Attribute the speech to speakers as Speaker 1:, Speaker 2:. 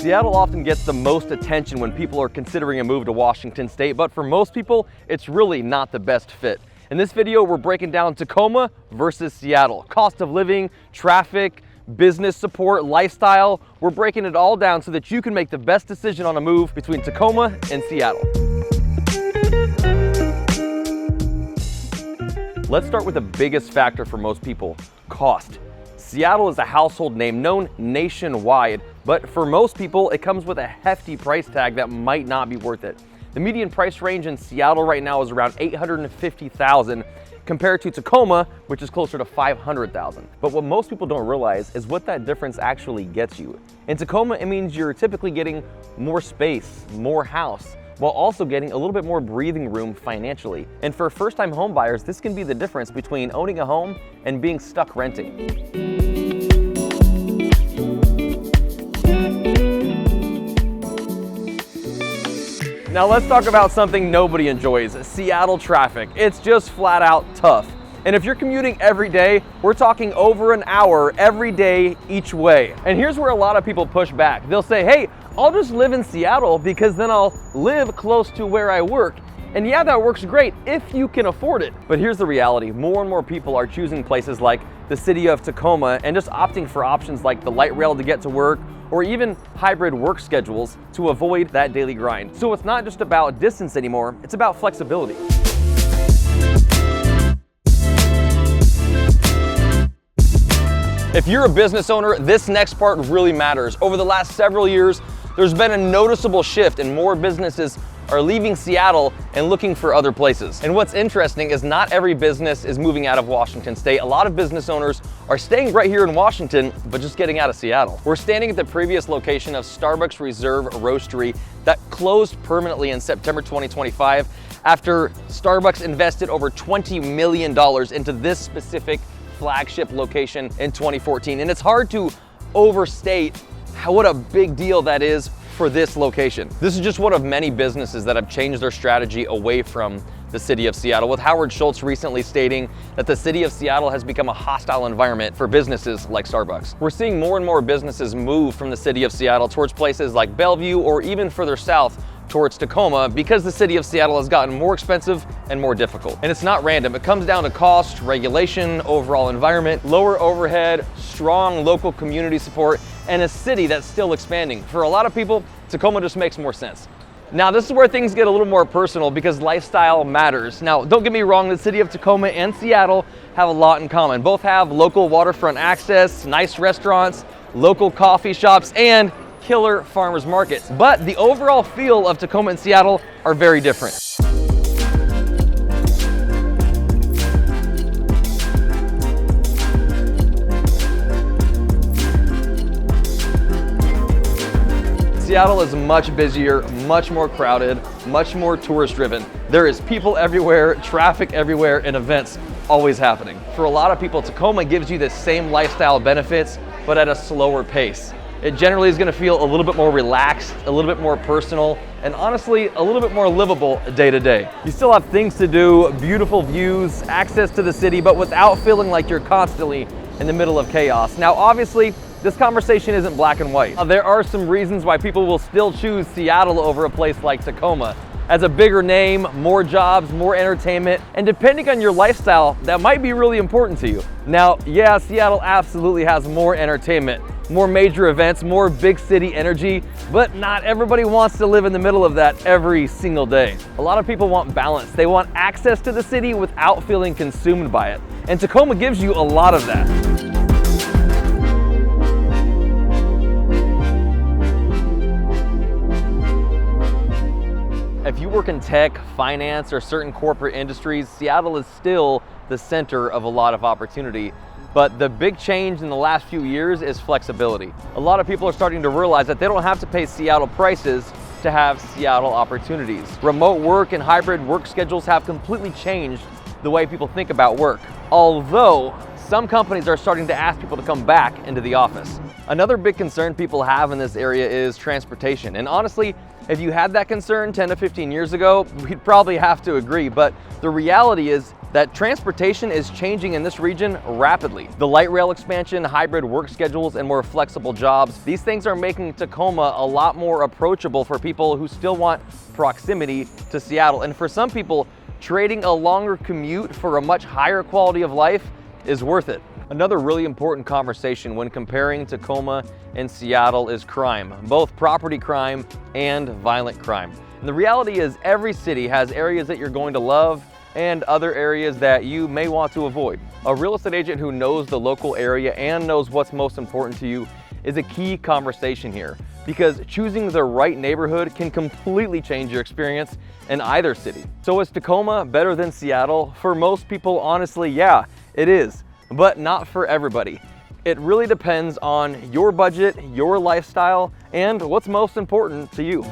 Speaker 1: Seattle often gets the most attention when people are considering a move to Washington State, but for most people, it's really not the best fit. In this video, we're breaking down Tacoma versus Seattle. Cost of living, traffic, business support, lifestyle. We're breaking it all down so that you can make the best decision on a move between Tacoma and Seattle. Let's start with the biggest factor for most people, cost. Seattle is a household name known nationwide, but for most people, it comes with a hefty price tag that might not be worth it. The median price range in Seattle right now is around $850,000 compared to Tacoma, which is closer to $500,000. But what most people don't realize is what that difference actually gets you. In Tacoma, it means you're typically getting more space, more house, while also getting a little bit more breathing room financially. And for first-time home buyers, this can be the difference between owning a home and being stuck renting. Now let's talk about something nobody enjoys, Seattle traffic. It's just flat out tough. And if you're commuting every day, we're talking over an hour every day each way. And here's where a lot of people push back. They'll say, hey, I'll just live in Seattle because then I'll live close to where I work. And yeah, that works great if you can afford it. But here's the reality. More and more people are choosing places like the city of Tacoma and just opting for options like the light rail to get to work, or even hybrid work schedules to avoid that daily grind. So it's not just about distance anymore, it's about flexibility. If you're a business owner, this next part really matters. Over the last several years, there's been a noticeable shift and more businesses are leaving Seattle and looking for other places. And what's interesting is not every business is moving out of Washington State. A lot of business owners are staying right here in Washington, but just getting out of Seattle. We're standing at the previous location of Starbucks Reserve Roastery that closed permanently in September 2025 after Starbucks invested over $20 million into this specific flagship location in 2014. And it's hard to overstate what a big deal that is for this location. This is just one of many businesses that have changed their strategy away from the city of Seattle, with Howard Schultz recently stating that the city of Seattle has become a hostile environment for businesses like Starbucks. We're seeing more and more businesses move from the city of Seattle towards places like Bellevue or even further south towards Tacoma because the city of Seattle has gotten more expensive and more difficult. And it's not random. It comes down to cost, regulation, overall environment, lower overhead, strong local community support, and a city that's still expanding. For a lot of people, Tacoma just makes more sense. Now, this is where things get a little more personal because lifestyle matters. Now, don't get me wrong, the city of Tacoma and Seattle have a lot in common. Both have local waterfront access, nice restaurants, local coffee shops, and killer farmers markets. But the overall feel of Tacoma and Seattle are very different. Seattle is much busier, much more crowded, much more tourist driven. There is people everywhere, traffic everywhere, and events always happening. For a lot of people, Tacoma gives you the same lifestyle benefits, but at a slower pace. It generally is going to feel a little bit more relaxed, a little bit more personal, and honestly, a little bit more livable day to day. You still have things to do, beautiful views, access to the city, but without feeling like you're constantly in the middle of chaos. Now, obviously, this conversation isn't black and white. There are some reasons why people will still choose Seattle over a place like Tacoma. As a bigger name, more jobs, more entertainment, and depending on your lifestyle, that might be really important to you. Now, yeah, Seattle absolutely has more entertainment, more major events, more big city energy, but not everybody wants to live in the middle of that every single day. A lot of people want balance. They want access to the city without feeling consumed by it. And Tacoma gives you a lot of that. If you work in tech, finance, or certain corporate industries, Seattle is still the center of a lot of opportunity. But the big change in the last few years is flexibility. A lot of people are starting to realize that they don't have to pay Seattle prices to have Seattle opportunities. Remote work and hybrid work schedules have completely changed the way people think about work. Although, some companies are starting to ask people to come back into the office. Another big concern people have in this area is transportation. And honestly, If you had that concern 10 to 15 years ago, we'd probably have to agree, but the reality is that transportation is changing in this region rapidly. The light rail expansion, hybrid work schedules, and more flexible jobs, these things are making Tacoma a lot more approachable for people who still want proximity to Seattle. And for some people, trading a longer commute for a much higher quality of life is worth it. Another really important conversation when comparing Tacoma and Seattle is crime, both property crime and violent crime. And the reality is every city has areas that you're going to love and other areas that you may want to avoid. A real estate agent who knows the local area and knows what's most important to you is a key conversation here, because choosing the right neighborhood can completely change your experience in either city. So is Tacoma better than Seattle? For most people, honestly, yeah, it is, but not for everybody. It really depends on your budget, your lifestyle, and what's most important to you.